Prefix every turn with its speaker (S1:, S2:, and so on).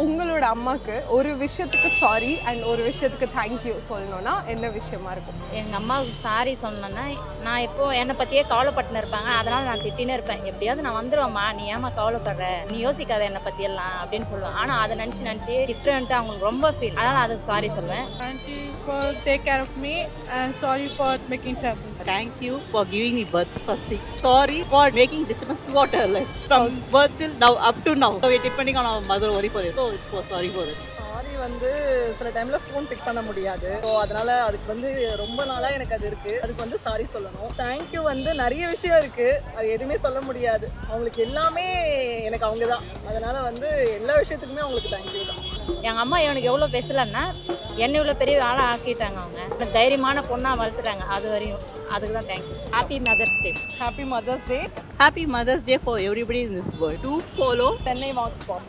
S1: உங்களோட அம்மாக்கு ஒரு விஷயத்துக்கு சாரி அண்ட் ஒரு விஷயத்துக்கு தேங்க்யூ சொல்லணும்னா என்ன விஷயமா இருக்கும்?
S2: எங்கள் அம்மாவுக்கு சாரி சொன்னேன்னா, நான் இப்போது என்னை பற்றியே கவலைப்பட்டுன்னு இருப்பாங்க. அதனால் நான் திட்டினே இருப்பேன். எப்படியாவது நான் வந்துடுவேம்மா, நீ ஏம்மா கவலைப்படுற, நீ யோசிக்காத என்னை பற்றியெல்லாம் அப்படின்னு சொல்லுவேன். ஆனால் அதை நினச்சி திட்டுறேன்ட்டு அவங்களுக்கு ரொம்ப ஃபீல். அதனால் அதுக்கு சாரி சொல்லுவேன்.
S3: Thank you for take care of me and sorry for making trouble.
S4: Thank you for giving me birth first thing. Sorry for making disturbance throughout her life. From birth till now, up to now. So we're depending on our mother worry for it. So it's for sorry for it.
S5: Sorry வந்து சில டைம்ல phone big பண்ண முடியாது. So அதனால அதுக்கு வந்து ரொம்ப நாளாக எனக்கு அது இருக்கு. அதுக்கு வந்து சாரி சொல்லணும். தேங்க்யூ வந்து நிறைய விஷயம் இருக்கு, அது எதுவுமே சொல்ல முடியாது. அவங்களுக்கு எல்லாமே எனக்கு அவங்க தான். அதனால வந்து எல்லா விஷயத்துக்குமே அவங்களுக்கு தேங்க்யூ தான்.
S2: எங்கள் அம்மா எனக்கு எவ்வளோ பேசலைன்னா என்னை இவ்வளோ பெரிய ஆளாக ஆக்கிட்டாங்க. அவங்க தைரியமான பொண்ணாக வளர்த்துட்டாங்க. அது வரையும் அதுக்கு தான் thank you. Happy mother's day.
S5: Happy mother's day.
S4: Happy Mother's Day for everybody in this world. Do follow
S5: Chennai walks form.